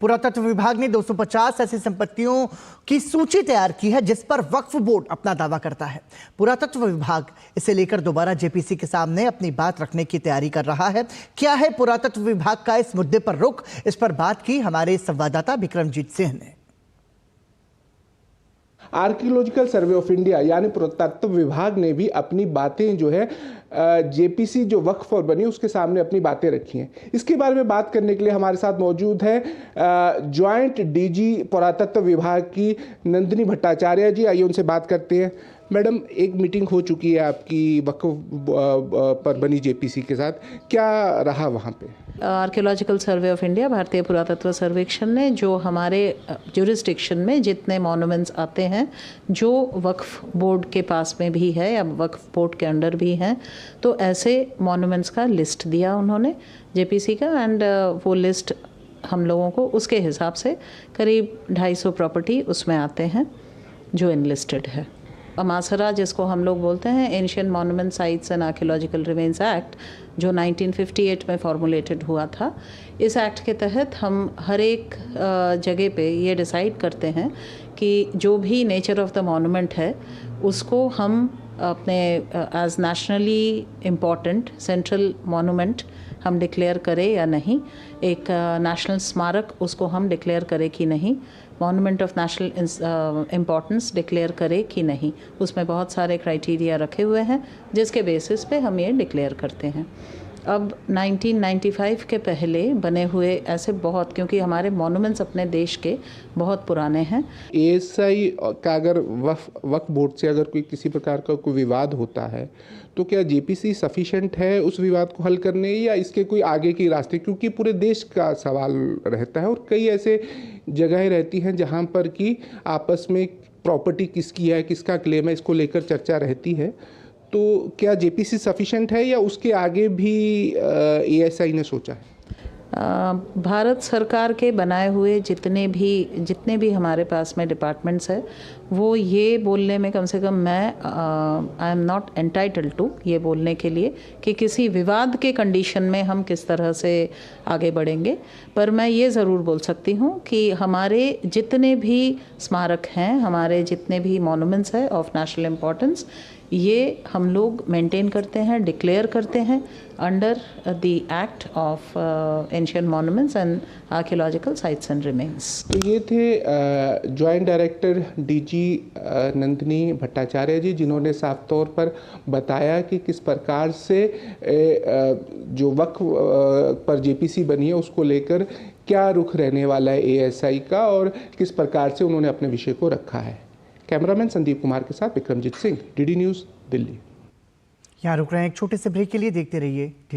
पुरातत्व विभाग ने 250 ऐसी संपत्तियों की सूची तैयार की है जिस पर वक्फ बोर्ड अपना दावा करता है। पुरातत्व विभाग इसे लेकर दोबारा जेपीसी के सामने अपनी बात रखने की तैयारी कर रहा है। क्या है पुरातत्व विभाग का इस मुद्दे पर रुख, इस पर बात की हमारे संवाददाता विक्रमजीत सिंह ने। आर्कियोलॉजिकल सर्वे ऑफ इंडिया यानी पुरातत्व विभाग ने भी अपनी बातें जो है जेपीसी जो वक्फ बोर्ड बनी उसके सामने अपनी बातें रखी हैं। इसके बारे में बात करने के लिए हमारे साथ मौजूद है ज्वाइंट डीजी पुरातत्व विभाग की नंदिनी भट्टाचार्य जी। आइए उनसे बात करते हैं। मैडम, एक मीटिंग हो चुकी है आपकी वक्फ पर बनी जेपीसी के साथ, क्या रहा वहाँ पे? आर्कियोलॉजिकल सर्वे ऑफ इंडिया, भारतीय पुरातत्व सर्वेक्षण ने जो हमारे जुरिस्डिक्शन में जितने मॉन्यूमेंट्स आते हैं जो वक्फ बोर्ड के पास में भी है या वक्फ बोर्ड के अंडर भी हैं, तो ऐसे मॉन्यूमेंट्स का लिस्ट दिया उन्होंने जेपीसी का। एंड वो लिस्ट हम लोगों को उसके हिसाब से करीब 250 प्रॉपर्टी उसमें आते हैं जो इनलिस्टेड है। अमासरा, जिसको हम लोग बोलते हैं ancient monument sites and archaeological remains act, जो 1958 में फॉर्मुलेटेड हुआ था, इस एक्ट के तहत हम हर एक जगह पे ये डिसाइड करते हैं कि जो भी नेचर ऑफ द मॉन्यूमेंट है उसको हम अपने as nationally important central monument हम डिक्लेयर करें या नहीं, एक नेशनल स्मारक उसको हम डिक्लेयर करें कि नहीं, monument of national importance declare करे कि नहीं। उसमें बहुत सारे क्राइटेरिया रखे हुए हैं जिसके बेसिस पे हम ये डिक्लेयर करते हैं। अब 1995 के पहले बने हुए ऐसे बहुत, क्योंकि हमारे मॉन्यूमेंट्स अपने देश के बहुत पुराने हैं। एएसआई का अगर वक्फ बोर्ड से अगर कोई किसी प्रकार का कोई विवाद होता है तो क्या जेपीसी सफिशिएंट है उस विवाद को हल करने, या इसके कोई आगे के रास्ते? क्योंकि पूरे देश का सवाल रहता है और कई ऐसे जगहें रहती हैं जहां पर कि आपस में प्रॉपर्टी किसकी है, किसका क्लेम है, इसको लेकर चर्चा रहती है। तो क्या जेपीसी सफिशिएंट है या उसके आगे भी एएसआई ने सोचा है? भारत सरकार के बनाए हुए जितने भी हमारे पास में डिपार्टमेंट्स है, वो ये बोलने में कम से कम मैं I am not entitled to ये बोलने के लिए कि किसी विवाद के कंडीशन में हम किस तरह से आगे बढ़ेंगे। पर मैं ये ज़रूर बोल सकती हूँ कि हमारे जितने भी स्मारक हैं, हमारे जितने भी मॉन्यूमेंट्स हैं ऑफ नेशनल इम्पोर्टेंस, ये हम लोग मेंटेन करते हैं, डिक्लेयर करते हैं under the act of ancient monuments and archaeological sites and remains. तो ये थे joint director DG Nandini Bhattacharya ji, जिन्होंने साफ तौर पर बताया कि किस प्रकार से जो वक्फ पर जेपीसी बनी है उसको लेकर क्या रुख रहने वाला है एएसआई का और किस प्रकार से उन्होंने अपने विषय को रखा है। कैमरामैन संदीप कुमार के साथ विक्रमजीत सिंह, डीडी न्यूज़, दिल्ली। यहाँ रुक रहे हैं एक छोटे से ब्रेक के लिए, देखते रहिए।